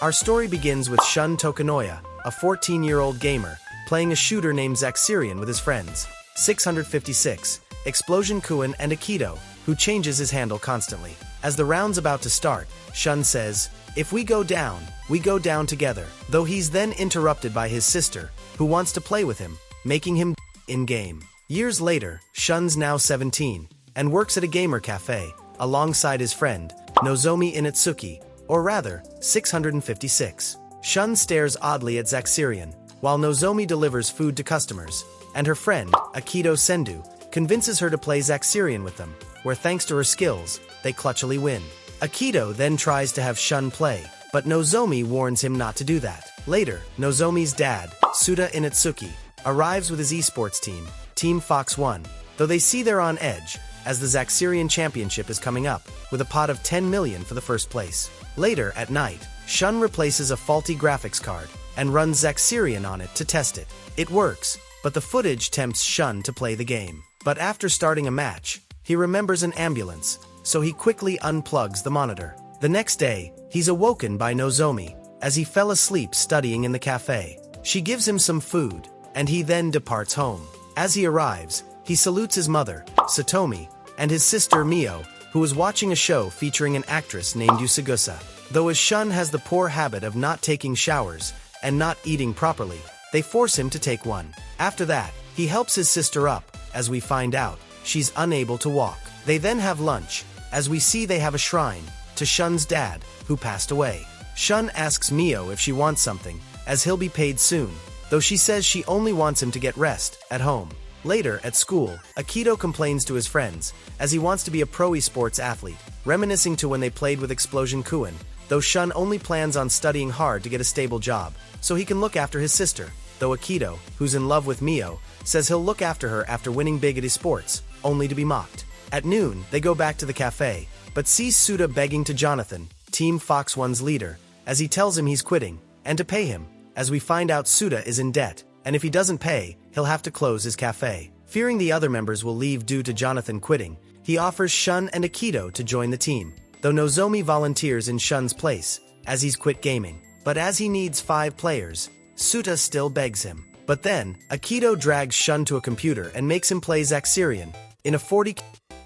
Our story begins with Shun Tokunoya, a 14-year-old gamer, playing a shooter named Zaxxerion with his friends, 656, Explosion Kuin and Aikido, who changes his handle constantly. As the round's about to start, Shun says, "If we go down together," though he's then interrupted by his sister, who wants to play with him, making him in-game. Years later, Shun's now 17, and works at a gamer cafe, alongside his friend, Nozomi Inatsuki, or rather, 656. Shun stares oddly at Zaxxerion, while Nozomi delivers food to customers, and her friend, Aikido Sendu, convinces her to play Zaxxerion with them, where thanks to her skills, they clutchily win. Aikido then tries to have Shun play, but Nozomi warns him not to do that. Later, Nozomi's dad, Suda Inatsuki, arrives with his esports team, Team Fox 1, though they see they're on edge, as the Zaxxerion Championship is coming up, with a pot of 10 million for the first place. Later, at night, Shun replaces a faulty graphics card, and runs Zaxxerion on it to test it. It works, but the footage tempts Shun to play the game. But after starting a match, he remembers an ambulance, so he quickly unplugs the monitor. The next day, he's awoken by Nozomi, as he fell asleep studying in the cafe. She gives him some food, and he then departs home. As he arrives, he salutes his mother, Satomi, and his sister Mio, who is watching a show featuring an actress named Yusugusa. Though as Shun has the poor habit of not taking showers and not eating properly, they force him to take one. After that, he helps his sister up, as we find out she's unable to walk. They then have lunch, as we see they have a shrine to Shun's dad, who passed away. Shun asks Mio if she wants something, as he'll be paid soon, though she says she only wants him to get rest at home. Later, at school, Aikido complains to his friends, as he wants to be a pro esports athlete, reminiscing to when they played with Explosion Kuin, though Shun only plans on studying hard to get a stable job, so he can look after his sister, though Aikido, who's in love with Mio, says he'll look after her after winning big at esports, only to be mocked. At noon, they go back to the cafe, but see Suda begging to Jonathan, Team Fox 1's leader, as he tells him he's quitting, and to pay him, as we find out Suda is in debt, and if he doesn't pay, he'll have to close his cafe. Fearing the other members will leave due to Jonathan quitting, he offers Shun and Aikido to join the team, though Nozomi volunteers in Shun's place, as he's quit gaming. But as he needs 5 players, Suda still begs him. But then, Aikido drags Shun to a computer and makes him play Zaxxerion in a 40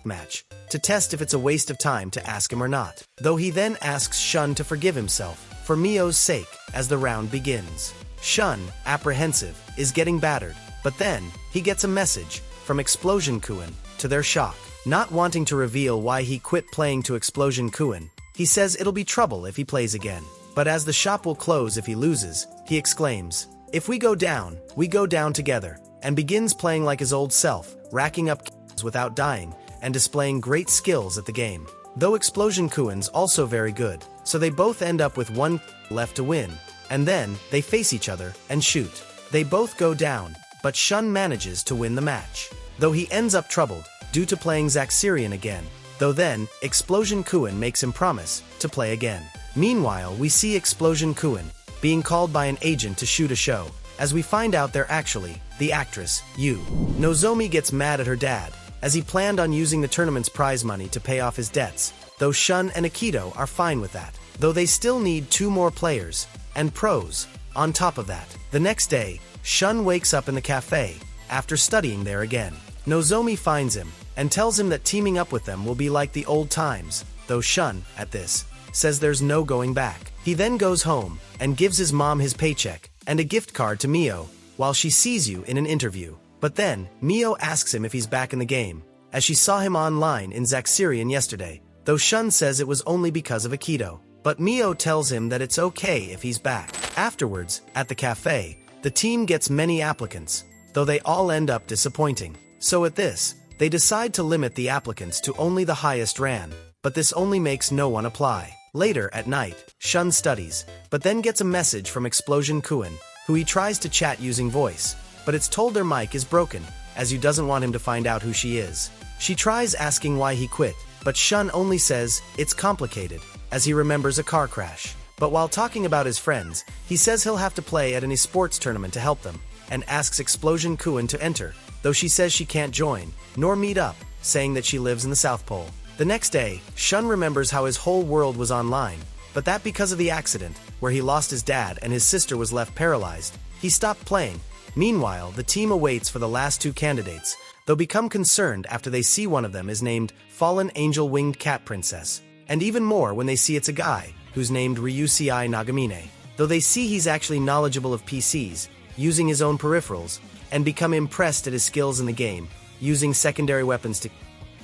match, to test if it's a waste of time to ask him or not. Though he then asks Shun to forgive himself, for Mio's sake, as the round begins. Shun, apprehensive, is getting battered, but then, he gets a message from Explosion Kuin, to their shock. Not wanting to reveal why he quit playing to Explosion Kuin, he says it'll be trouble if he plays again. But as the shop will close if he loses, he exclaims, "If we go down together," and begins playing like his old self, racking up kills without dying, and displaying great skills at the game. Though Explosion Kuin's also very good, so they both end up with 1 left to win, and then, they face each other, and shoot. They both go down, but Shun manages to win the match, though he ends up troubled, due to playing Zaxxerion again, though then, Explosion Kuin makes him promise to play again. Meanwhile, we see Explosion Kuin being called by an agent to shoot a show, as we find out they're actually the actress, Yu. Nozomi gets mad at her dad, as he planned on using the tournament's prize money to pay off his debts, though Shun and Aikido are fine with that, though they still need 2 more players, and pros, on top of that. The next day, Shun wakes up in the cafe, after studying there again. Nozomi finds him, and tells him that teaming up with them will be like the old times, though Shun, at this, says there's no going back. He then goes home, and gives his mom his paycheck, and a gift card to Mio, while she sees Yu in an interview. But then, Mio asks him if he's back in the game, as she saw him online in Zaxxerion yesterday, though Shun says it was only because of Aikido. But Mio tells him that it's okay if he's back. Afterwards, at the cafe, the team gets many applicants, though they all end up disappointing. So at this, they decide to limit the applicants to only the highest ran, but this only makes no one apply. Later, at night, Shun studies, but then gets a message from Explosion Kuin, who he tries to chat using voice, but it's told their mic is broken, as Yu doesn't want him to find out who she is. She tries asking why he quit, but Shun only says, it's complicated, as he remembers a car crash. But while talking about his friends, he says he'll have to play at an esports tournament to help them, and asks Explosion Kuin to enter, though she says she can't join, nor meet up, saying that she lives in the South Pole. The next day, Shun remembers how his whole world was online, but that because of the accident, where he lost his dad and his sister was left paralyzed, he stopped playing. Meanwhile, the team awaits for the last two candidates, though become concerned after they see one of them is named Fallen Angel Winged Cat Princess, and even more when they see it's a guy, who's named Ryusei Nagamine, though they see he's actually knowledgeable of PCs, using his own peripherals, and become impressed at his skills in the game, using secondary weapons to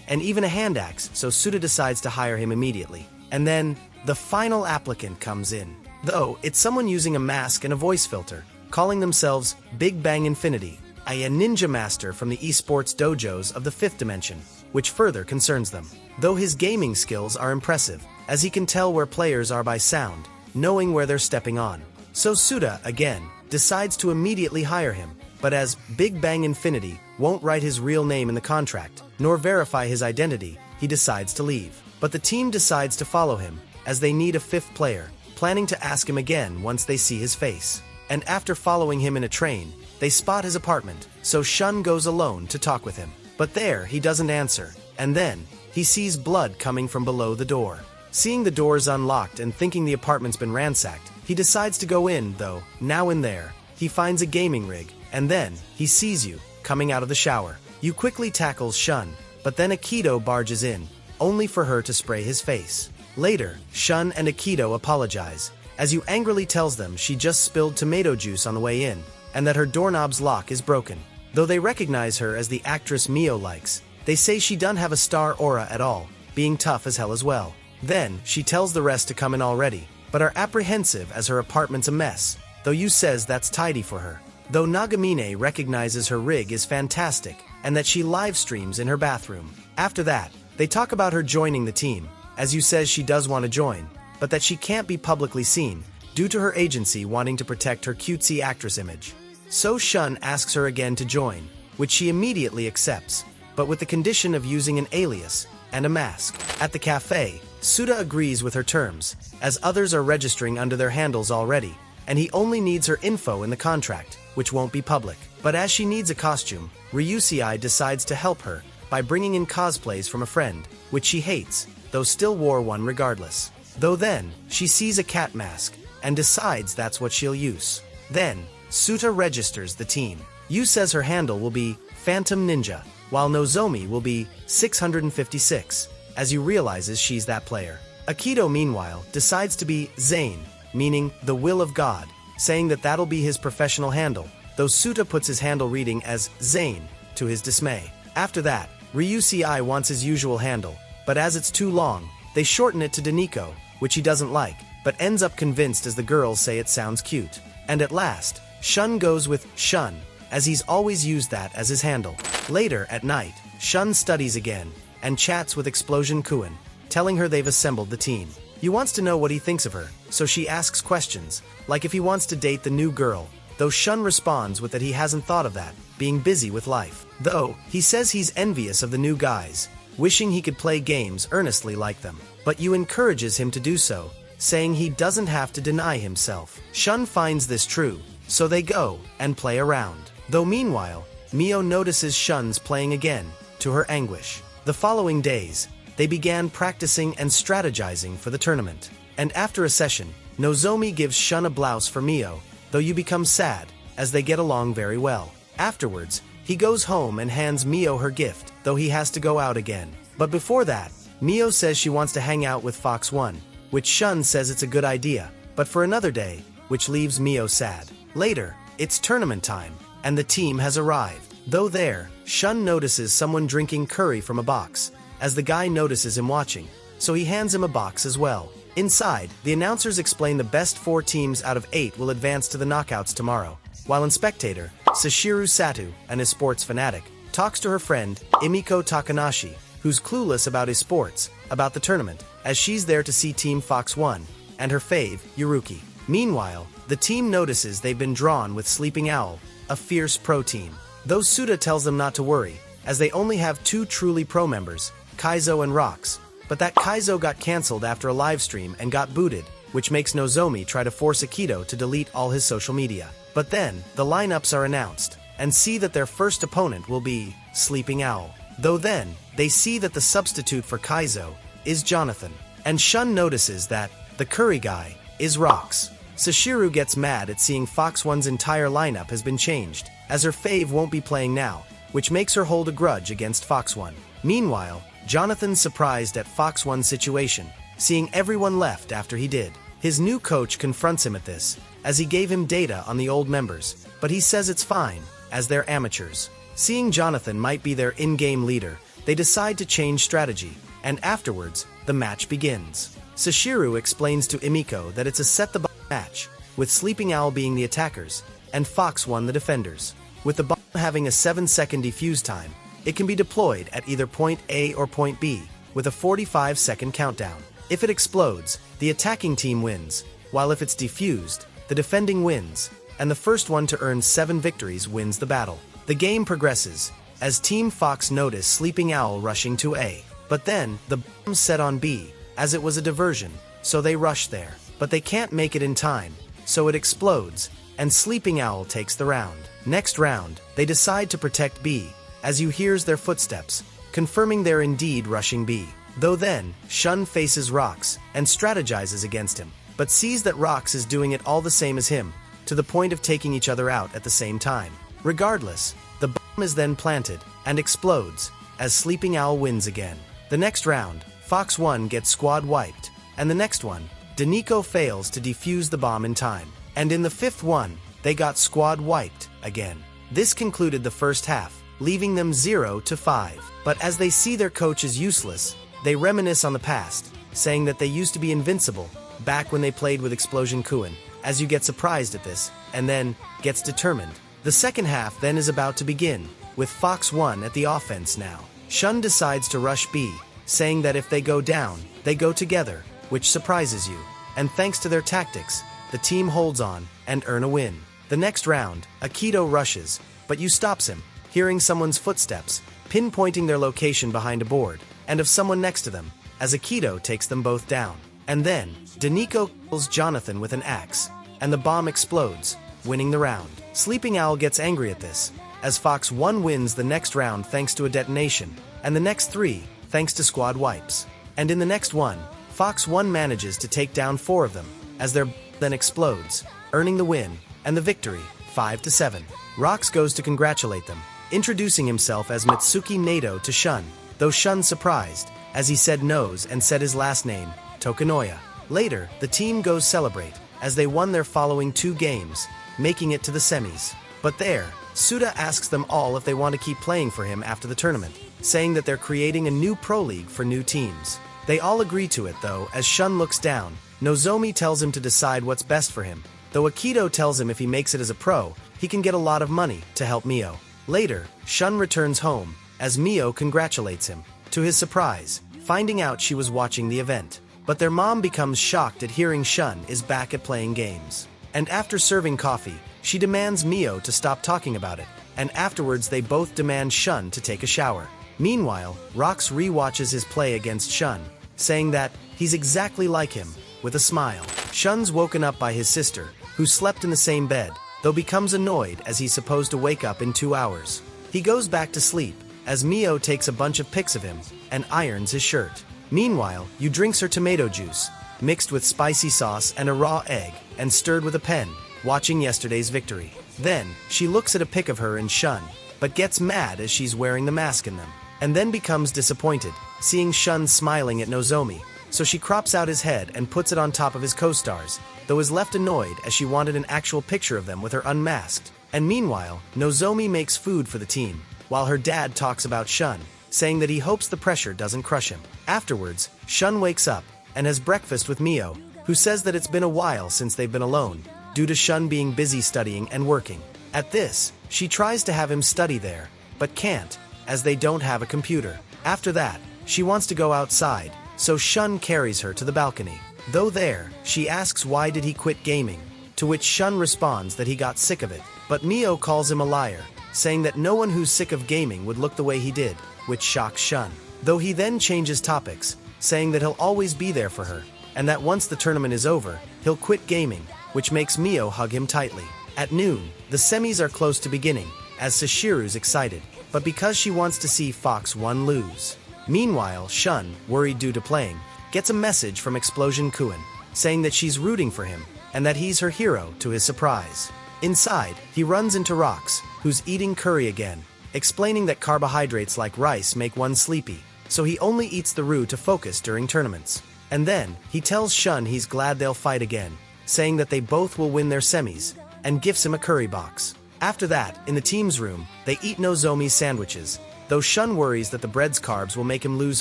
and even a hand axe, so Suda decides to hire him immediately. And then, the final applicant comes in. Though, it's someone using a mask and a voice filter, calling themselves Big Bang Infinity, a ninja master from the esports dojos of the 5th dimension, which further concerns them. Though his gaming skills are impressive, as he can tell where players are by sound, knowing where they're stepping on. So Suda, again, decides to immediately hire him, but as Big Bang Infinity won't write his real name in the contract, nor verify his identity, he decides to leave. But the team decides to follow him, as they need a 5th player, planning to ask him again once they see his face. And after following him in a train, they spot his apartment, so Shun goes alone to talk with him. But there, he doesn't answer, and then, he sees blood coming from below the door. Seeing the doors unlocked and thinking the apartment's been ransacked, he decides to go in, though, now in there, he finds a gaming rig, and then, he sees you, coming out of the shower. You quickly tackles Shun, but then Aikido barges in, only for her to spray his face. Later, Shun and Aikido apologize, as you angrily tells them she just spilled tomato juice on the way in, and that her doorknob's lock is broken. Though they recognize her as the actress Mio likes, they say she doesn't have a star aura at all, being tough as hell as well. Then, she tells the rest to come in already, but are apprehensive as her apartment's a mess, though Yu says that's tidy for her. Though Nagamine recognizes her rig is fantastic, and that she live streams in her bathroom. After that, they talk about her joining the team, as Yu says she does want to join, but that she can't be publicly seen, due to her agency wanting to protect her cutesy actress image. So Shun asks her again to join, which she immediately accepts, but with the condition of using an alias and a mask. At the cafe, Suda agrees with her terms, as others are registering under their handles already, and he only needs her info in the contract, which won't be public. But as she needs a costume, Ryusei decides to help her by bringing in cosplays from a friend, which she hates, though still wore one regardless. Though then, she sees a cat mask, and decides that's what she'll use. Then, Suta registers the team. Yu says her handle will be Phantom Ninja, while Nozomi will be 656, as Yu realizes she's that player. Aikido, meanwhile, decides to be Zane, meaning the will of God, saying that that'll be his professional handle, though Suta puts his handle reading as Zane, to his dismay. After that, Ryusei wants his usual handle, but as it's too long, they shorten it to Daniko, which he doesn't like, but ends up convinced as the girls say it sounds cute. And at last, Shun goes with Shun, as he's always used that as his handle. Later, at night, Shun studies again, and chats with Explosion Kuin, telling her they've assembled the team. He wants to know what he thinks of her, so she asks questions, like if he wants to date the new girl, though Shun responds with that he hasn't thought of that, being busy with life. Though, he says he's envious of the new guys, wishing he could play games earnestly like them. But Yu encourages him to do so, saying he doesn't have to deny himself. Shun finds this true, so they go and play around. Though meanwhile, Mio notices Shun's playing again, to her anguish. The following days, they began practicing and strategizing for the tournament. And after a session, Nozomi gives Shun a blouse for Mio, though Yu becomes sad, as they get along very well. Afterwards, he goes home and hands Mio her gift, though he has to go out again. But before that, Mio says she wants to hang out with Fox 1, which Shun says it's a good idea, but for another day, which leaves Mio sad. Later, it's tournament time, and the team has arrived. Though there, Shun notices someone drinking curry from a box, as the guy notices him watching, so he hands him a box as well. Inside, the announcers explain the best 4 teams out of 8 will advance to the knockouts tomorrow, while in spectator, Sashiru Satu, an esports fanatic, talks to her friend, Imiko Takanashi, who's clueless about esports, about the tournament, as she's there to see Team Fox 1, and her fave, Yuruki. Meanwhile, the team notices they've been drawn with Sleeping Owl, a fierce pro team. Though Suda tells them not to worry, as they only have 2 truly pro members, Kaizo and Rox, but that Kaizo got cancelled after a livestream and got booted, which makes Nozomi try to force Aikido to delete all his social media. But then, the lineups are announced, and see that their first opponent will be Sleeping Owl. Though then, they see that the substitute for Kaizo is Jonathan, and Shun notices that The curry guy is Rox. Sashiru gets mad at seeing Fox One's entire lineup has been changed, as her fave won't be playing now, which makes her hold a grudge against Fox One. Meanwhile, Jonathan's surprised at Fox One's situation, seeing everyone left after he did. His new coach confronts him at this, as he gave him data on the old members, but he says it's fine, as they're amateurs. Seeing Jonathan might be their in-game leader, they decide to change strategy, and afterwards, the match begins. Sashiru explains to Emiko that it's a set-the-bomb match, with Sleeping Owl being the attackers, and Fox One the defenders. With the bomb having a 7-second defuse time, it can be deployed at either point A or point B, with a 45-second countdown. If it explodes, the attacking team wins, while if it's defused, the defending wins, and the first one to earn 7 victories wins the battle. The game progresses, as Team Fox notice Sleeping Owl rushing to A, but then, the bomb's set on B, as it was a diversion, so they rush there. But they can't make it in time, so it explodes, and Sleeping Owl takes the round. Next round, they decide to protect B, as you hears their footsteps, confirming they're indeed rushing B. Though then, Shun faces Rox, and strategizes against him, but sees that Rox is doing it all the same as him, to the point of taking each other out at the same time. Regardless, the bomb is then planted, and explodes, as Sleeping Owl wins again. The next round, Fox One gets squad wiped, and the next one, Danico fails to defuse the bomb in time, and in the 5th one, they got squad wiped again. This concluded the first half, leaving them 0-5. But as they see their coach is useless, they reminisce on the past, saying that they used to be invincible, back when they played with Explosion Kuin, as you get surprised at this, and then, gets determined. The second half then is about to begin, with Fox One at the offense now. Shun decides to rush B, saying that if they go down, they go together, which surprises you, and thanks to their tactics, the team holds on, and earn a win. The next round, Aikido rushes, but you stops him, hearing someone's footsteps, pinpointing their location behind a board, and of someone next to them, as Aikido takes them both down. And then, Danico kills Jonathan with an axe, and the bomb explodes, winning the round. Sleeping Owl gets angry at this, as Fox One wins the next round thanks to a detonation, and the next 3, thanks to squad wipes. And in the next one, Fox One manages to take down 4 of them, as their then explodes, earning the win, and the victory, 5-7. Rox goes to congratulate them, introducing himself as Mitsuki Nato to Shun, though Shun surprised, as he said nose and said his last name, Tokunoya. Later, the team goes celebrate, as they won their following 2 games, making it to the semis. But there, Suda asks them all if they want to keep playing for him after the tournament, saying that they're creating a new pro league for new teams. They all agree to it though, as Shun looks down. Nozomi tells him to decide what's best for him, though Aikido tells him if he makes it as a pro, he can get a lot of money to help Mio. Later, Shun returns home, as Mio congratulates him, to his surprise, finding out she was watching the event. But their mom becomes shocked at hearing Shun is back at playing games. And after serving coffee, she demands Mio to stop talking about it, and afterwards they both demand Shun to take a shower. Meanwhile, Rox re-watches his play against Shun, saying that he's exactly like him, with a smile. Shun's woken up by his sister, who slept in the same bed, though becomes annoyed as he's supposed to wake up in 2 hours. He goes back to sleep, as Mio takes a bunch of pics of him, and irons his shirt. Meanwhile, Yu drinks her tomato juice, mixed with spicy sauce and a raw egg, and stirred with a pen, watching yesterday's victory. Then, she looks at a pic of her and Shun, but gets mad as she's wearing the mask in them, and then becomes disappointed, seeing Shun smiling at Nozomi, so she crops out his head and puts it on top of his co-stars, though is left annoyed as she wanted an actual picture of them with her unmasked. And meanwhile, Nozomi makes food for the team, while her dad talks about Shun, saying that he hopes the pressure doesn't crush him. Afterwards, Shun wakes up, and has breakfast with Mio, who says that it's been a while since they've been alone, due to Shun being busy studying and working. At this, she tries to have him study there, but can't, as they don't have a computer. After that, she wants to go outside, so Shun carries her to the balcony. Though there, she asks why did he quit gaming, to which Shun responds that he got sick of it. But Mio calls him a liar, saying that no one who's sick of gaming would look the way he did, which shocks Shun. Though he then changes topics, saying that he'll always be there for her, and that once the tournament is over, he'll quit gaming, which makes Mio hug him tightly. At noon, the semis are close to beginning, as Sashiru's excited, but because she wants to see Fox One lose. Meanwhile, Shun, worried due to playing, gets a message from Explosion Kuin, saying that she's rooting for him, and that he's her hero to his surprise. Inside, he runs into Rox, who's eating curry again, explaining that carbohydrates like rice make one sleepy, so he only eats the roux to focus during tournaments. And then, he tells Shun he's glad they'll fight again, saying that they both will win their semis, and gifts him a curry box. After that, in the team's room, they eat Nozomi's sandwiches, though Shun worries that the bread's carbs will make him lose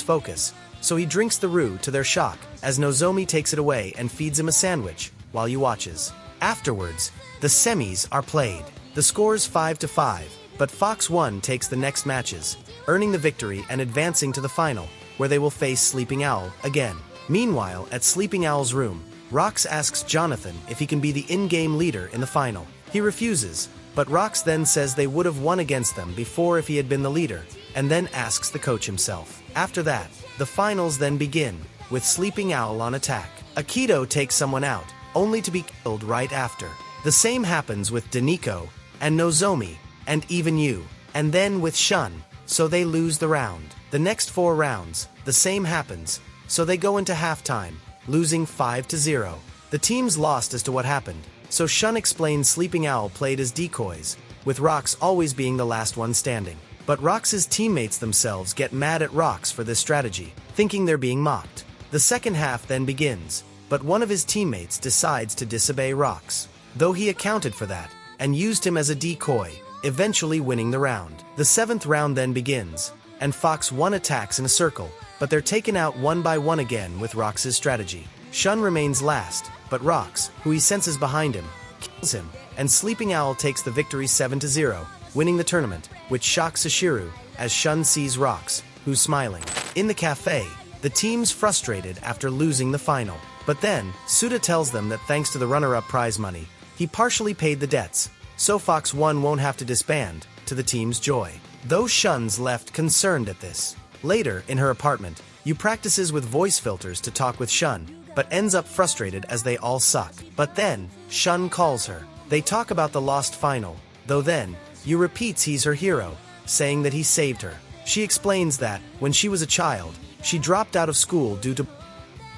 focus, so he drinks the roux to their shock, as Nozomi takes it away and feeds him a sandwich, while he watches. Afterwards, the semis are played. The score's 5-5, but Fox 1 takes the next matches, earning the victory and advancing to the final, where they will face Sleeping Owl again. Meanwhile, at Sleeping Owl's room, Rox asks Jonathan if he can be the in-game leader in the final. He refuses, but Rox then says they would have won against them before if he had been the leader, and then asks the coach himself. After that, the finals then begin, with Sleeping Owl on attack. Aikido takes someone out, only to be killed right after. The same happens with Daniko, and Nozomi, and even you, and then with Shun, so they lose the round. The next 4 rounds, the same happens, so they go into halftime, losing 5-0. The teams lost as to what happened, so Shun explains Sleeping Owl played as decoys, with Rox always being the last one standing. But Rox's teammates themselves get mad at Rox for this strategy, thinking they're being mocked. The second half then begins, but one of his teammates decides to disobey Rox, though he accounted for that, and used him as a decoy, eventually winning the round. The 7th round then begins, and Fox 1 attacks in a circle, but they're taken out one by one again with Rox's strategy. Shun remains last, but Rox, who he senses behind him, kills him, and Sleeping Owl takes the victory 7-0, winning the tournament, which shocks Sashiru, as Shun sees Rox, who's smiling. In the cafe, the team's frustrated after losing the final. But then, Suda tells them that thanks to the runner-up prize money, he partially paid the debts, so Fox 1 won't have to disband, to the team's joy. Though Shun's left concerned at this. Later, in her apartment, Yu practices with voice filters to talk with Shun, but ends up frustrated as they all suck. But then, Shun calls her. They talk about the lost final, though then, Yu repeats he's her hero, saying that he saved her. She explains that, when she was a child, she dropped out of school due to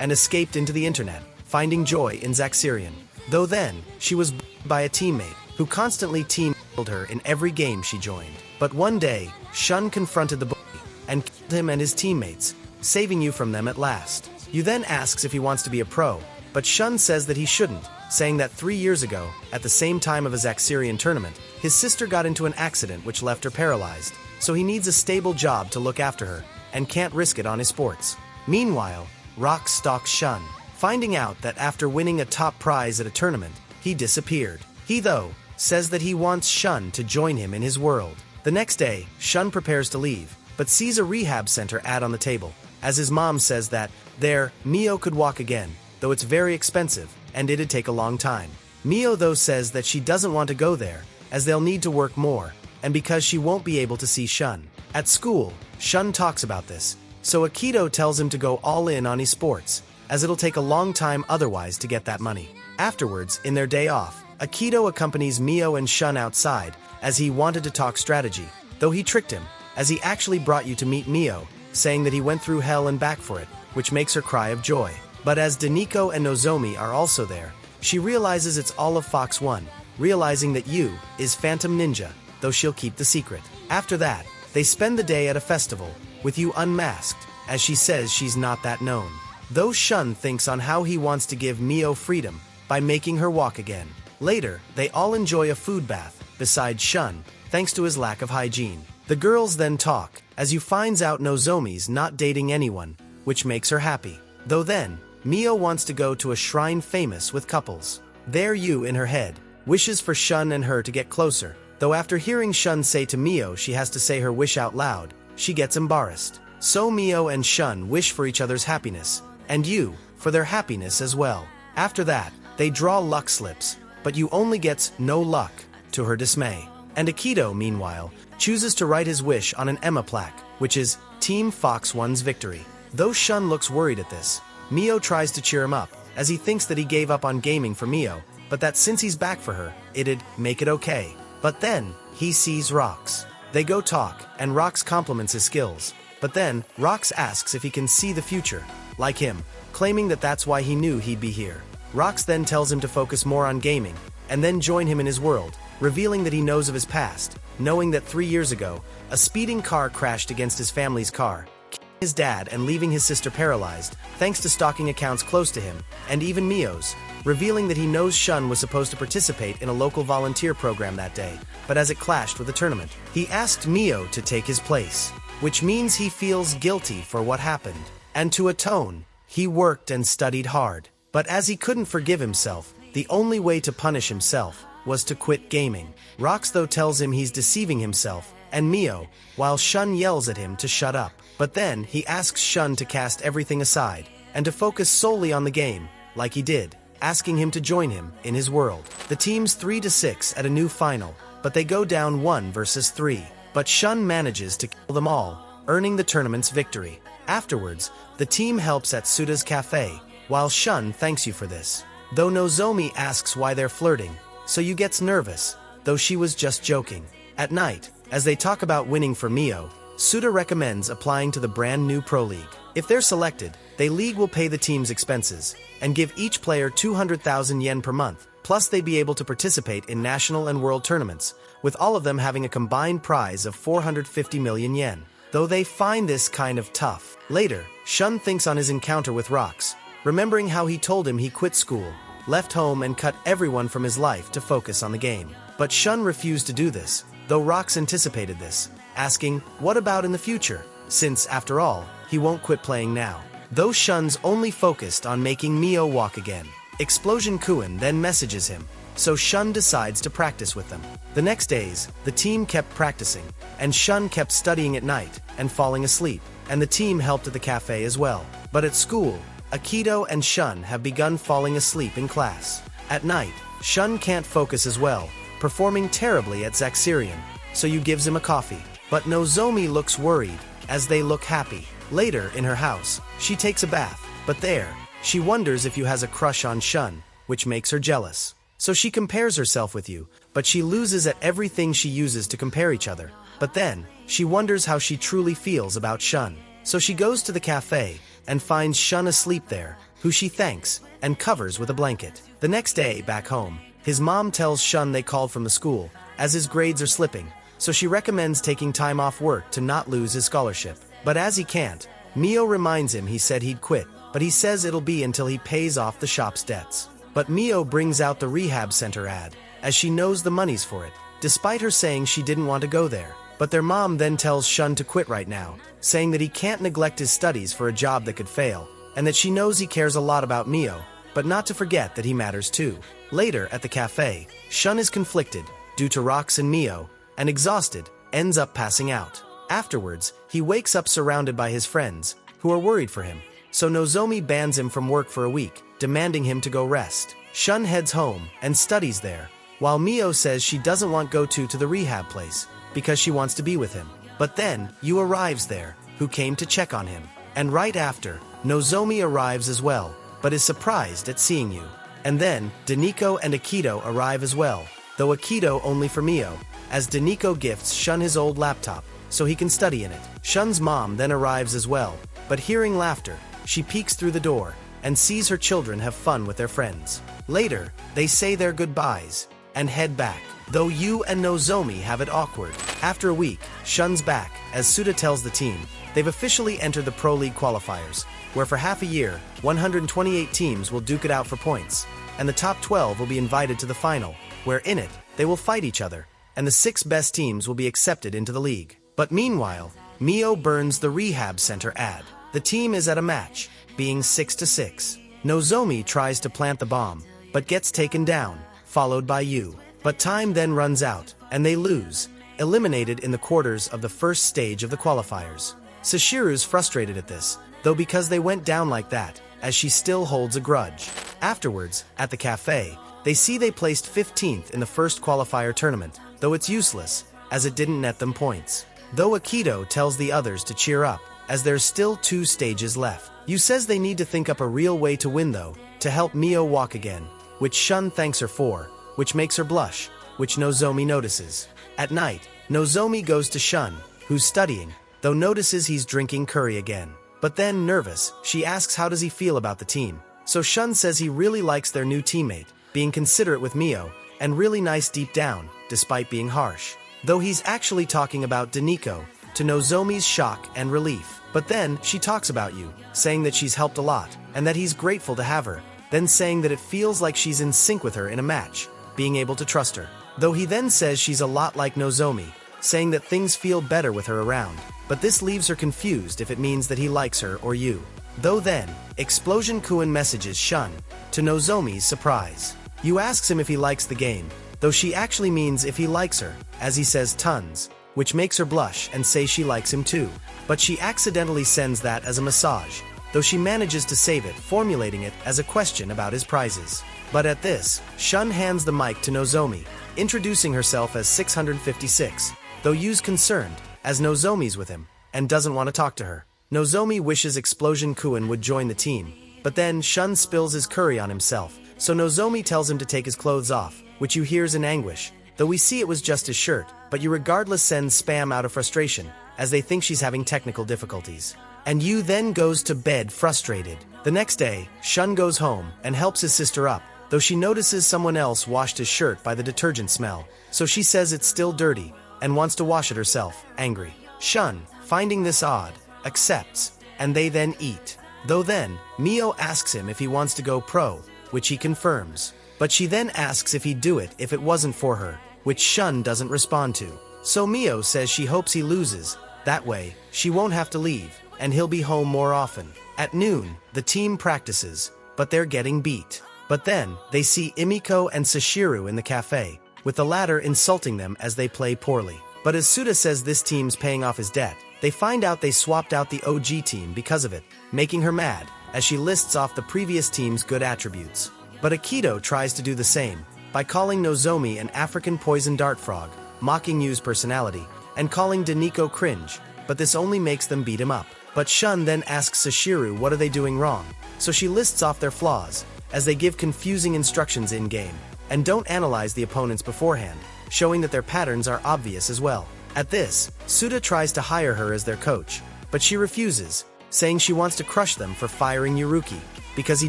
and escaped into the internet, finding joy in Zaxxerion. Though then, she was by a teammate, who constantly team-killed her in every game she joined. But one day, Shun confronted the bully, and killed him and his teammates, saving Yu from them at last. Yu then asks if he wants to be a pro, but Shun says that he shouldn't, saying that 3 years ago, at the same time of a Zaxxerion tournament, his sister got into an accident which left her paralyzed, so he needs a stable job to look after her, and can't risk it on his sports. Meanwhile, Rox stalks Shun, finding out that after winning a top prize at a tournament, he disappeared. He, though, says that he wants Shun to join him in his world. The next day, Shun prepares to leave, but sees a rehab center ad on the table, as his mom says that, there, Mio could walk again, though it's very expensive, and it'd take a long time. Mio, though, says that she doesn't want to go there, as they'll need to work more, and because she won't be able to see Shun. At school, Shun talks about this, so Aikido tells him to go all in on esports, as it'll take a long time otherwise to get that money. Afterwards, in their day off, Aikido accompanies Mio and Shun outside, as he wanted to talk strategy, though he tricked him, as he actually brought you to meet Mio, saying that he went through hell and back for it, which makes her cry of joy. But as Daniko and Nozomi are also there, she realizes it's all of Fox 1, realizing that Yu is Phantom Ninja, though she'll keep the secret. After that, they spend the day at a festival, with Yu unmasked, as she says she's not that known. Though Shun thinks on how he wants to give Mio freedom, by making her walk again. Later, they all enjoy a food bath, besides Shun, thanks to his lack of hygiene. The girls then talk, as Yu finds out Nozomi's not dating anyone, which makes her happy. Though then, Mio wants to go to a shrine famous with couples. There Yu, in her head, wishes for Shun and her to get closer, though after hearing Shun say to Mio she has to say her wish out loud, she gets embarrassed. So Mio and Shun wish for each other's happiness, and Yu, for their happiness as well. After that, they draw luck slips, but Yu only gets no luck, to her dismay. And Aikido, meanwhile, chooses to write his wish on an Emma plaque, which is Team Fox 1's victory. Though Shun looks worried at this, Mio tries to cheer him up, as he thinks that he gave up on gaming for Mio, but that since he's back for her, it'd make it okay. But then, he sees Rox. They go talk, and Rox compliments his skills. But then, Rox asks if he can see the future, like him, claiming that that's why he knew he'd be here. Rox then tells him to focus more on gaming, and then join him in his world, revealing that he knows of his past, knowing that 3 years ago, a speeding car crashed against his family's car, killing his dad and leaving his sister paralyzed, thanks to stalking accounts close to him, and even Mio's, revealing that he knows Shun was supposed to participate in a local volunteer program that day, but as it clashed with the tournament, he asked Mio to take his place, which means he feels guilty for what happened, and to atone, he worked and studied hard. But as he couldn't forgive himself, the only way to punish himself was to quit gaming. Rox though tells him he's deceiving himself and Mio, while Shun yells at him to shut up. But then he asks Shun to cast everything aside and to focus solely on the game, like he did, asking him to join him in his world. The team's 3-6 at a new final, but they go down 1 versus 3. But Shun manages to kill them all, earning the tournament's victory. Afterwards, the team helps at Suda's cafe, while Shun thanks you for this. Though Nozomi asks why they're flirting, so you gets nervous, though she was just joking. At night, as they talk about winning for Mio, Suda recommends applying to the brand new Pro League. If they're selected, the league will pay the team's expenses, and give each player 200,000 yen per month, plus they'd be able to participate in national and world tournaments, with all of them having a combined prize of 450 million yen. Though they find this kind of tough. Later, Shun thinks on his encounter with Rox, remembering how he told him he quit school, left home and cut everyone from his life to focus on the game. But Shun refused to do this, though Rox anticipated this, asking, what about in the future? Since, after all, he won't quit playing now. Though Shun's only focused on making Mio walk again. Explosion Kuin then messages him, so Shun decides to practice with them. The next days, the team kept practicing, and Shun kept studying at night and falling asleep, and the team helped at the cafe as well. But at school, Aikido and Shun have begun falling asleep in class. At night, Shun can't focus as well, performing terribly at Zaxirian, so Yu gives him a coffee. But Nozomi looks worried, as they look happy. Later, in her house, she takes a bath, but there, she wonders if Yu has a crush on Shun, which makes her jealous. So she compares herself with Yu, but she loses at everything she uses to compare each other. But then, she wonders how she truly feels about Shun. So she goes to the cafe, and finds Shun asleep there, who she thanks, and covers with a blanket. The next day, back home, his mom tells Shun they called from the school, as his grades are slipping, so she recommends taking time off work to not lose his scholarship. But as he can't, Mio reminds him he said he'd quit, but he says it'll be until he pays off the shop's debts. But Mio brings out the rehab center ad, as she knows the money's for it, despite her saying she didn't want to go there. But their mom then tells Shun to quit right now, saying that he can't neglect his studies for a job that could fail, and that she knows he cares a lot about Mio, but not to forget that he matters too. Later, at the cafe, Shun is conflicted, due to Rox and Mio, and exhausted, ends up passing out. Afterwards, he wakes up surrounded by his friends, who are worried for him, so Nozomi bans him from work for a week, demanding him to go rest. Shun heads home, and studies there, while Mio says she doesn't want Goto to the rehab place, because she wants to be with him. But then, Yu arrives there, who came to check on him. And right after, Nozomi arrives as well, but is surprised at seeing Yu. And then, Daniko and Aikido arrive as well, though Aikido only for Mio, as Daniko gifts Shun his old laptop, so he can study in it. Shun's mom then arrives as well, but hearing laughter, she peeks through the door, and sees her children have fun with their friends. Later, they say their goodbyes, and head back, though Yu and Nozomi have it awkward. After a week, Shun's back, as Suda tells the team, they've officially entered the Pro League qualifiers, where for half a year, 128 teams will duke it out for points, and the top 12 will be invited to the final, where in it, they will fight each other, and the 6 best teams will be accepted into the league. But meanwhile, Mio burns the rehab center ad. The team is at a match, being 6-6. Nozomi tries to plant the bomb, but gets taken down, followed by Yu. But time then runs out, and they lose, eliminated in the quarters of the first stage of the qualifiers. Sashiru's frustrated at this, though because they went down like that, as she still holds a grudge. Afterwards, at the cafe, they see they placed 15th in the first qualifier tournament, though it's useless, as it didn't net them points. Though Aikido tells the others to cheer up, as there's still 2 stages left. Yu says they need to think up a real way to win though, to help Mio walk again, which Shun thanks her for, which makes her blush, which Nozomi notices. At night, Nozomi goes to Shun, who's studying, though notices he's drinking curry again. But then, nervous, she asks how does he feel about the team, So Shun says he really likes their new teammate, being considerate with Mio, and really nice deep down, despite being harsh. Though he's actually talking about Daniko, to Nozomi's shock and relief. But then, she talks about you, saying that she's helped a lot, and that he's grateful to have her, then saying that it feels like she's in sync with her in a match, being able to trust her. Though he then says she's a lot like Nozomi, saying that things feel better with her around, but this leaves her confused if it means that he likes her or you. Though then, Explosion Kuin messages Shun, to Nozomi's surprise. Yu asks him if he likes the game, though she actually means if he likes her, as he says tons, which makes her blush and say she likes him too. But she accidentally sends that as a massage, though she manages to save it, formulating it as a question about his prizes. But at this, Shun hands the mic to Nozomi, introducing herself as 656, though Yu's concerned, as Nozomi's with him, and doesn't want to talk to her. Nozomi wishes Explosion Kuin would join the team, but then Shun spills his curry on himself, so Nozomi tells him to take his clothes off, which Yu hears in anguish, though we see it was just his shirt, but Yu regardless sends spam out of frustration, as they think she's having technical difficulties. And Yu then goes to bed frustrated. The next day, Shun goes home and helps his sister up, though she notices someone else washed his shirt by the detergent smell, so she says it's still dirty, and wants to wash it herself, angry. Shun, finding this odd, accepts, and they then eat. Though then, Mio asks him if he wants to go pro, which he confirms. But she then asks if he'd do it if it wasn't for her, which Shun doesn't respond to. So Mio says she hopes he loses, that way, she won't have to leave, and he'll be home more often. At noon, the team practices, but they're getting beat. But then, they see Emiko and Sashiru in the cafe, with the latter insulting them as they play poorly. But as Suda says this team's paying off his debt, they find out they swapped out the OG team because of it, making her mad, as she lists off the previous team's good attributes. But Aikido tries to do the same, by calling Nozomi an African poison dart frog, mocking Yu's personality, and calling Daniko cringe, but this only makes them beat him up. But Shun then asks Sashiru what are they doing wrong, so she lists off their flaws, as they give confusing instructions in-game, and don't analyze the opponents beforehand, showing that their patterns are obvious as well. At this, Suda tries to hire her as their coach, but she refuses, saying she wants to crush them for firing Yuruki, because he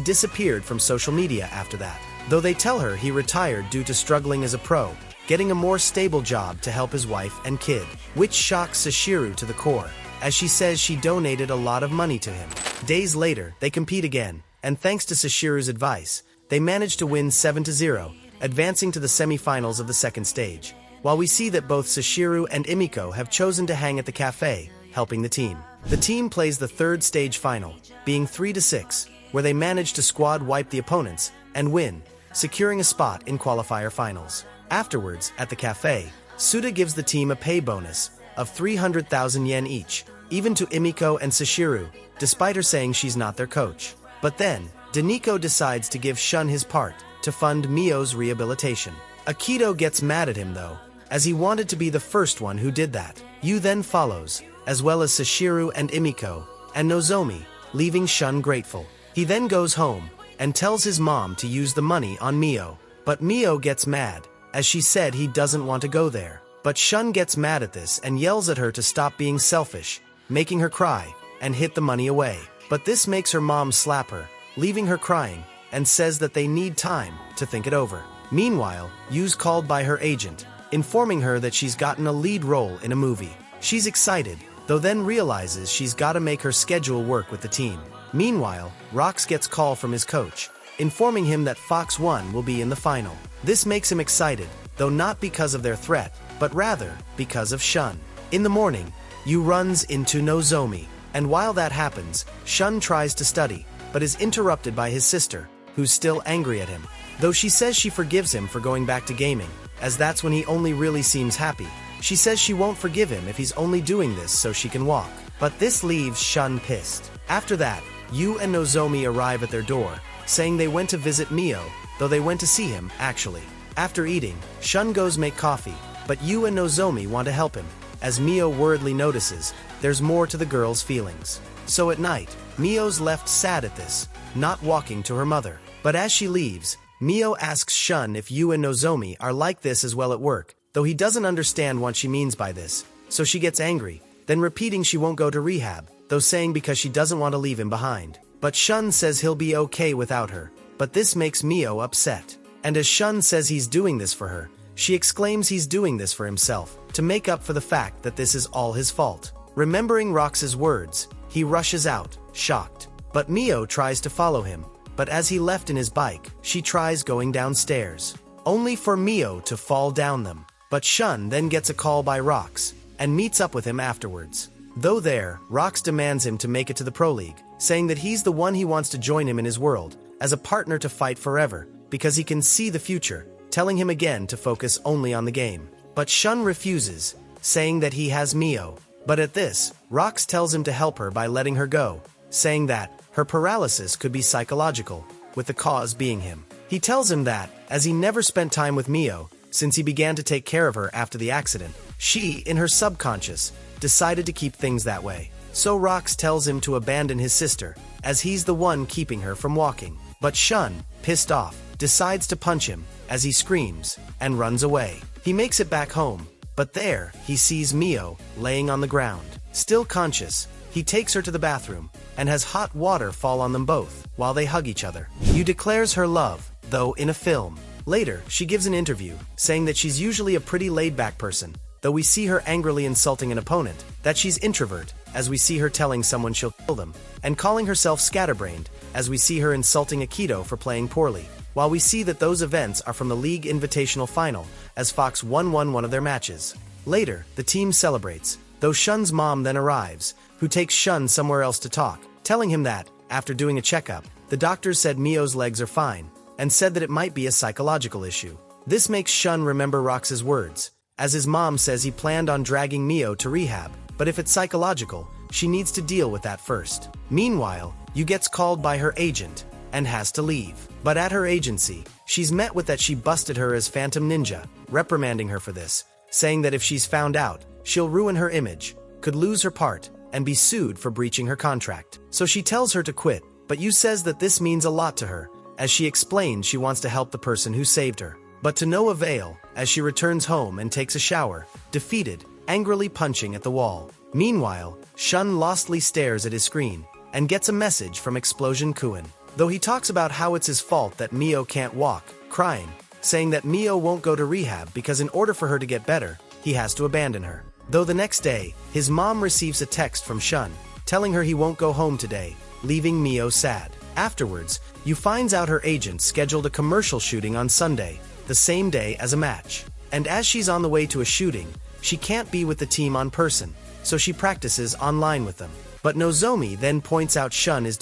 disappeared from social media after that. Though they tell her he retired due to struggling as a pro, getting a more stable job to help his wife and kid, which shocks Sashiru to the core, as she says she donated a lot of money to him. Days later, they compete again, and thanks to Sashiru's advice, they manage to win 7-0, advancing to the semi-finals of the second stage, while we see that both Sashiru and Emiko have chosen to hang at the cafe, helping the team. The team plays the third stage final, being 3-6, where they manage to squad wipe the opponents, and win, securing a spot in qualifier finals. Afterwards, at the cafe, Suda gives the team a pay bonus of 300,000 yen each, even to Emiko and Sashiru, despite her saying she's not their coach. But then, Daniko decides to give Shun his part, to fund Mio's rehabilitation. Aikido gets mad at him though, as he wanted to be the first one who did that. Yu then follows, as well as Sashiru and Emiko, and Nozomi, leaving Shun grateful. He then goes home, and tells his mom to use the money on Mio, but Mio gets mad, as she said he doesn't want to go there. But Shun gets mad at this and yells at her to stop being selfish, making her cry, and hit the money away. But this makes her mom slap her, leaving her crying, and says that they need time to think it over. Meanwhile, Yu's called by her agent, informing her that she's gotten a lead role in a movie. She's excited, though then realizes she's gotta make her schedule work with the team. Meanwhile, Rox gets call from his coach, informing him that Fox 1 will be in the final. This makes him excited, though not because of their threat, but rather because of Shun. In the morning, Yu runs into Nozomi, and while that happens, Shun tries to study, but is interrupted by his sister, who's still angry at him. Though she says she forgives him for going back to gaming, as that's when he only really seems happy. She says she won't forgive him if he's only doing this so she can walk. But this leaves Shun pissed. After that, Yu and Nozomi arrive at their door, saying they went to visit Mio, though they went to see him, actually. After eating, Shun goes make coffee, but Yu and Nozomi want to help him, as Mio worriedly notices there's more to the girl's feelings. So at night, Mio's left sad at this, not walking to her mother. But as she leaves, Mio asks Shun if Yu and Nozomi are like this as well at work, though he doesn't understand what she means by this, so she gets angry, then repeating she won't go to rehab, though saying because she doesn't want to leave him behind. but Shun says he'll be okay without her, but this makes Mio upset. And as Shun says he's doing this for her, she exclaims he's doing this for himself, to make up for the fact that this is all his fault. Remembering Rox's words, he rushes out, shocked. But Mio tries to follow him, but as he left in his bike, she tries going downstairs, only for Mio to fall down them. But Shun then gets a call by Rox, and meets up with him afterwards. Though there, Rox demands him to make it to the Pro League, saying that he's the one he wants to join him in his world, as a partner to fight forever, because he can see the future, telling him again to focus only on the game. But Shun refuses, saying that he has Mio. But at this, Rox tells him to help her by letting her go, saying that her paralysis could be psychological, with the cause being him. He tells him that, as he never spent time with Mio, since he began to take care of her after the accident, she, in her subconscious, decided to keep things that way. So Rox tells him to abandon his sister, as he's the one keeping her from walking. But Shun, pissed off, decides to punch him, as he screams, and runs away. He makes it back home, but there, he sees Mio, laying on the ground. Still conscious, he takes her to the bathroom, and has hot water fall on them both, while they hug each other. Yu declares her love, though in a film. Later, she gives an interview, saying that she's usually a pretty laid-back person, though we see her angrily insulting an opponent, that she's introvert, as we see her telling someone she'll kill them, and calling herself scatterbrained, as we see her insulting Akito for playing poorly, while we see that those events are from the League Invitational Final, as Fox won one of their matches. Later, the team celebrates, though Shun's mom then arrives, who takes Shun somewhere else to talk, telling him that, after doing a checkup, the doctors said Mio's legs are fine, and said that it might be a psychological issue. This makes Shun remember Rox's words, as his mom says he planned on dragging Mio to rehab, but if it's psychological, she needs to deal with that first. Meanwhile, Yu gets called by her agent, and has to leave. But at her agency, she's met with that she busted her as Phantom Ninja, reprimanding her for this, saying that if she's found out, she'll ruin her image, could lose her part, and be sued for breaching her contract. So she tells her to quit, but Yu says that this means a lot to her, as she explains she wants to help the person who saved her. But to no avail, as she returns home and takes a shower, defeated, angrily punching at the wall. Meanwhile, Shun lostly stares at his screen, and gets a message from Explosion Kuin. Though he talks about how it's his fault that Mio can't walk, crying, saying that Mio won't go to rehab because in order for her to get better, he has to abandon her. Though the next day, his mom receives a text from Shun, telling her he won't go home today, leaving Mio sad. Afterwards, Yu finds out her agent scheduled a commercial shooting on Sunday, the same day as a match. And as she's on the way to a shooting, she can't be with the team on person, so she practices online with them. But Nozomi then points out Shun is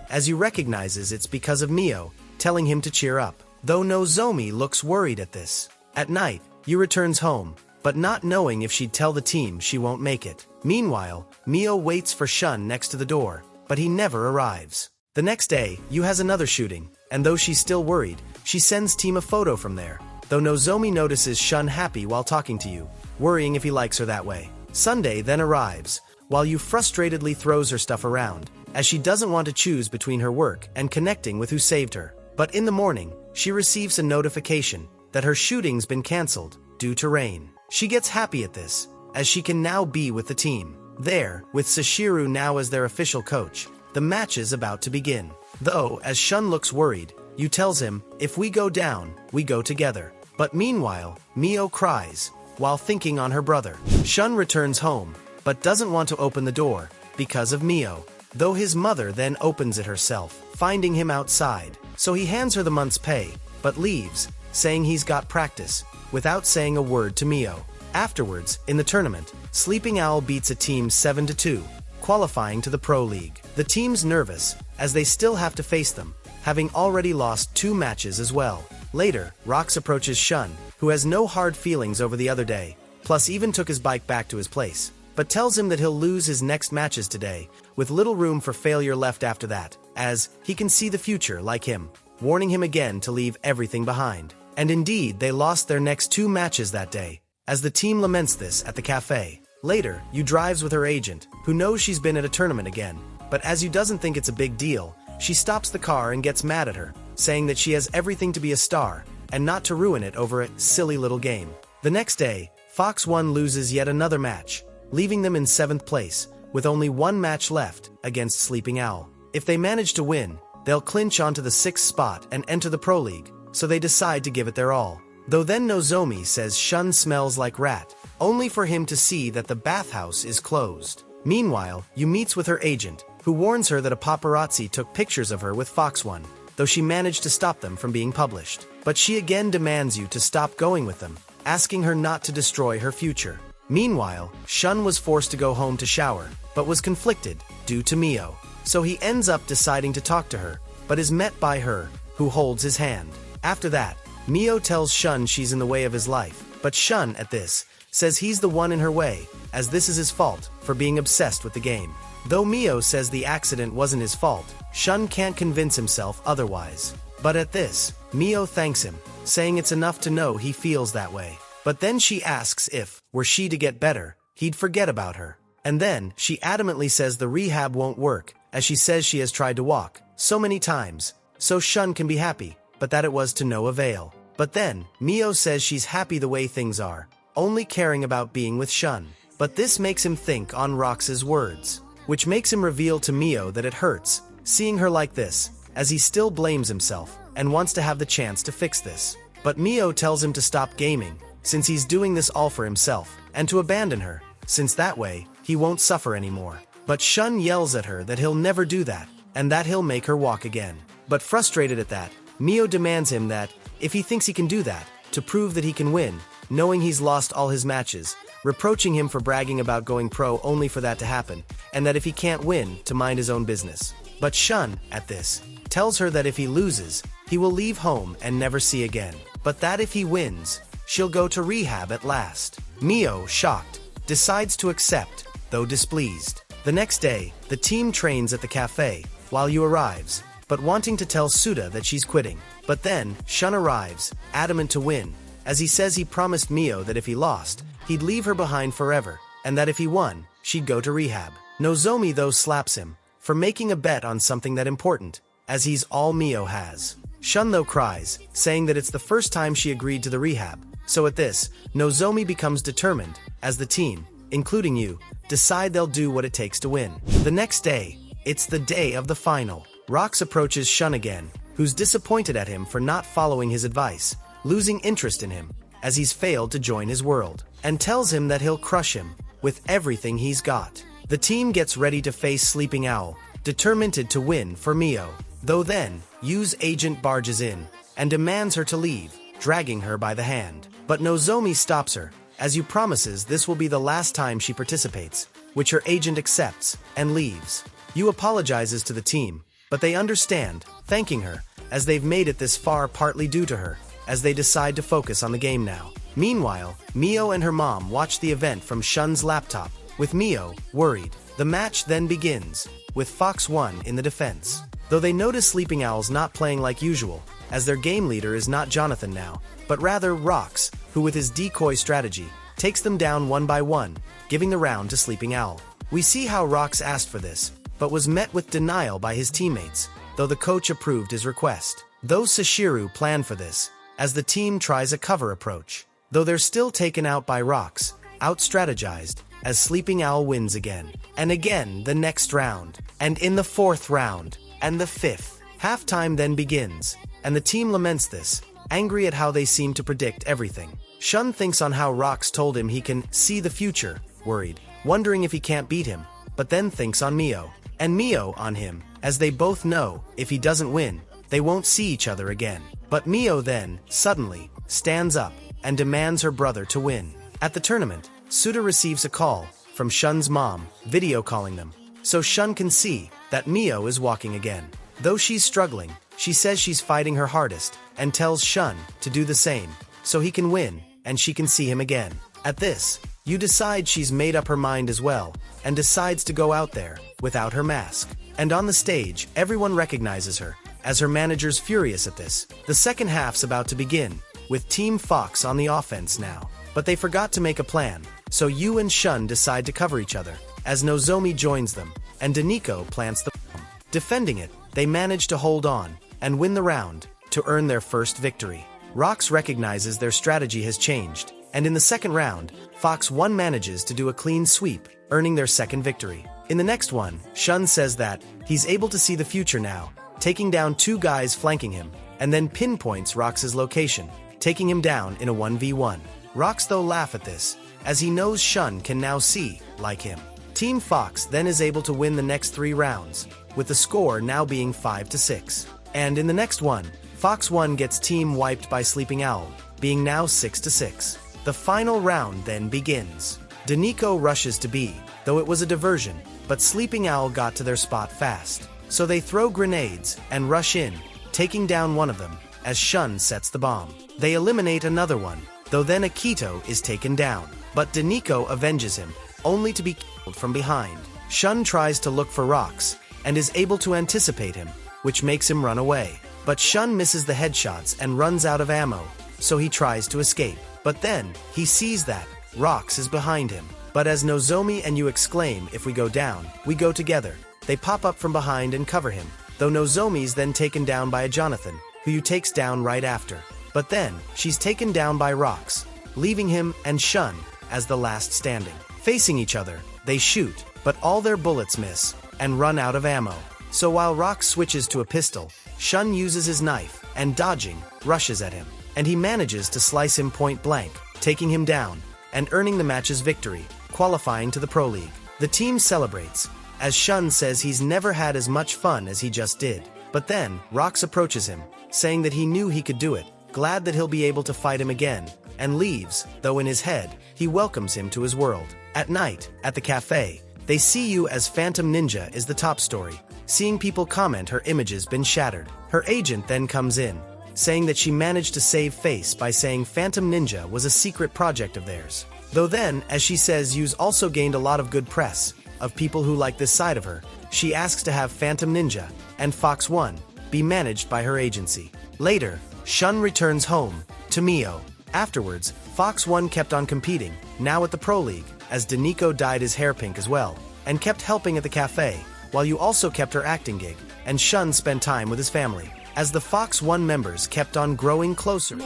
as Yu recognizes it's because of Mio, telling him to cheer up. Though Nozomi looks worried at this. At night, Yu returns home, but not knowing if she'd tell the team she won't make it. Meanwhile, Mio waits for Shun next to the door, but he never arrives. The next day, Yu has another shooting, and though she's still worried, she sends team a photo from there, though Nozomi notices Shun happy while talking to Yu, worrying if he likes her that way. Sunday then arrives, while Yu frustratedly throws her stuff around, as she doesn't want to choose between her work and connecting with who saved her. But in the morning, she receives a notification that her shooting's been cancelled due to rain. She gets happy at this, as she can now be with the team. There, with Sashiru now as their official coach, the match is about to begin. Though, as Shun looks worried, Yu tells him, if we go down, we go together. But meanwhile, Mio cries, while thinking on her brother. Shun returns home, but doesn't want to open the door, because of Mio. Though his mother then opens it herself, finding him outside. So he hands her the month's pay, but leaves, saying he's got practice, without saying a word to Mio. Afterwards, in the tournament, Sleeping Owl beats a team 7-2, qualifying to the Pro League. The team's nervous, as they still have to face them, having already lost 2 matches as well. Later, Rox approaches Shun, who has no hard feelings over the other day, plus even took his bike back to his place, but tells him that he'll lose his next matches today, with little room for failure left after that, as he can see the future like him, warning him again to leave everything behind. And indeed, they lost their next 2 matches that day, as the team laments this at the cafe. Later, Yu drives with her agent, who knows she's been at a tournament again, but as Yu doesn't think it's a big deal, she stops the car and gets mad at her, saying that she has everything to be a star, and not to ruin it over a silly little game. The next day, Fox 1 loses yet another match, leaving them in 7th place, with only 1 match left, against Sleeping Owl. If they manage to win, they'll clinch onto the 6th spot and enter the Pro League, so they decide to give it their all. Though then Nozomi says Shun smells like rat, only for him to see that the bathhouse is closed. Meanwhile, Yu meets with her agent, who warns her that a paparazzi took pictures of her with Fox One, though she managed to stop them from being published. But she again demands Yu to stop going with them, asking her not to destroy her future. Meanwhile, Shun was forced to go home to shower, but was conflicted due to Mio. So he ends up deciding to talk to her, but is met by her, who holds his hand. After that, Mio tells Shun she's in the way of his life, but Shun, at this, says he's the one in her way, as this is his fault for being obsessed with the game. Though Mio says the accident wasn't his fault, Shun can't convince himself otherwise. But at this, Mio thanks him, saying it's enough to know he feels that way. But then she asks if, were she to get better, he'd forget about her. And then, she adamantly says the rehab won't work, as she says she has tried to walk so many times, so Shun can be happy, but that it was to no avail. But then, Mio says she's happy the way things are, only caring about being with Shun. But this makes him think on Rox's words, which makes him reveal to Mio that it hurts, seeing her like this, as he still blames himself, and wants to have the chance to fix this. But Mio tells him to stop gaming, since he's doing this all for himself, and to abandon her, since that way, he won't suffer anymore. But Shun yells at her that he'll never do that, and that he'll make her walk again. But frustrated at that, Mio demands him that, if he thinks he can do that, to prove that he can win, knowing he's lost all his matches, reproaching him for bragging about going pro only for that to happen, and that if he can't win, to mind his own business. But Shun, at this, tells her that if he loses, he will leave home and never see again. But that if he wins, she'll go to rehab at last. Mio, shocked, decides to accept, though displeased. The next day, the team trains at the cafe, while Yu arrives, but wanting to tell Suda that she's quitting. But then, Shun arrives, adamant to win, as he says he promised Mio that if he lost, he'd leave her behind forever, and that if he won, she'd go to rehab. Nozomi though slaps him, for making a bet on something that important, as he's all Mio has. Shun though cries, saying that it's the first time she agreed to the rehab. So at this, Nozomi becomes determined, as the team, including Yu, decide they'll do what it takes to win. The next day, it's the day of the final. Rox approaches Shun again, who's disappointed at him for not following his advice, losing interest in him, as he's failed to join his world, and tells him that he'll crush him, with everything he's got. The team gets ready to face Sleeping Owl, determined to win for Mio. Though then, Yu's agent barges in, and demands her to leave, dragging her by the hand. But Nozomi stops her, as Yu promises this will be the last time she participates, which her agent accepts, and leaves. Yu apologizes to the team, but they understand, thanking her, as they've made it this far partly due to her, as they decide to focus on the game now. Meanwhile, Mio and her mom watch the event from Shun's laptop, with Mio worried. The match then begins, with Fox One in the defense. Though they notice Sleeping Owl's not playing like usual, as their game leader is not Jonathan now, but rather Rox, who with his decoy strategy, takes them down one by one, giving the round to Sleeping Owl. We see how Rox asked for this, but was met with denial by his teammates, though the coach approved his request. Though Sashiru planned for this, as the team tries a cover approach. Though they're still taken out by Rox, out-strategized, as Sleeping Owl wins again. And again the next round, and in the 4th round, and the 5th. Halftime then begins, and the team laments this, angry at how they seem to predict everything. Shun thinks on how Rox told him he can see the future, worried, wondering if he can't beat him, but then thinks on Mio. And Mio on him, as they both know, if he doesn't win, they won't see each other again. But Mio then, suddenly, stands up, and demands her brother to win. At the tournament, Suda receives a call, from Shun's mom, video calling them, so Shun can see, that Mio is walking again. Though she's struggling, she says she's fighting her hardest, and tells Shun to do the same, so he can win, and she can see him again. At this, Yu decides she's made up her mind as well, and decides to go out there, without her mask. And on the stage, everyone recognizes her, as her manager's furious at this. The second half's about to begin, with Team Fox on the offense now. But they forgot to make a plan, so Yu and Shun decide to cover each other, as Nozomi joins them, and Daniko plants the bomb. Defending it, they manage to hold on, and win the round, to earn their first victory. Rox recognizes their strategy has changed, and in the second round, Fox One manages to do a clean sweep, earning their second victory. In the next one, Shun says that he's able to see the future now, taking down 2 guys flanking him, and then pinpoints Rox's location, taking him down in a 1v1. Rox though laugh at this, as he knows Shun can now see, like him. Team Fox then is able to win the next 3 rounds, with the score now being 5-6. And in the next one, Fox 1 gets team wiped by Sleeping Owl, being now 6-6. The final round then begins. Danico rushes to B, though it was a diversion, but Sleeping Owl got to their spot fast. So they throw grenades and rush in, taking down one of them, as Shun sets the bomb. They eliminate another one, though then Akito is taken down. But Danico avenges him, only to be killed from behind. Shun tries to look for Rox, and is able to anticipate him, which makes him run away. But Shun misses the headshots and runs out of ammo, so he tries to escape. But then, he sees that Rox is behind him. But as Nozomi and you exclaim, "If we go down, we go together," they pop up from behind and cover him, though Nozomi's then taken down by a Jonathan, who you takes down right after. But then, she's taken down by Rox, leaving him and Shun as the last standing. Facing each other, they shoot, but all their bullets miss, and run out of ammo. So while Rox switches to a pistol, Shun uses his knife, and dodging, rushes at him. And he manages to slice him point blank, taking him down, and earning the match's victory, qualifying to the Pro League. The team celebrates, as Shun says he's never had as much fun as he just did. But then, Rox approaches him, saying that he knew he could do it, glad that he'll be able to fight him again, and leaves, though in his head, he welcomes him to his world. At night, at the cafe, they see you as Phantom Ninja is the top story, seeing people comment her image's been shattered. Her agent then comes in, saying that she managed to save face by saying Phantom Ninja was a secret project of theirs. Though then, as she says, Yu's also gained a lot of good press, of people who like this side of her, she asks to have Phantom Ninja, and Fox 1, be managed by her agency. Later, Shun returns home, to Mio. Afterwards, Fox 1 kept on competing, now at the Pro League, as Danico dyed his hair pink as well, and kept helping at the cafe, while you also kept her acting gig, and Shun spent time with his family, as the Fox 1 members kept on growing closer.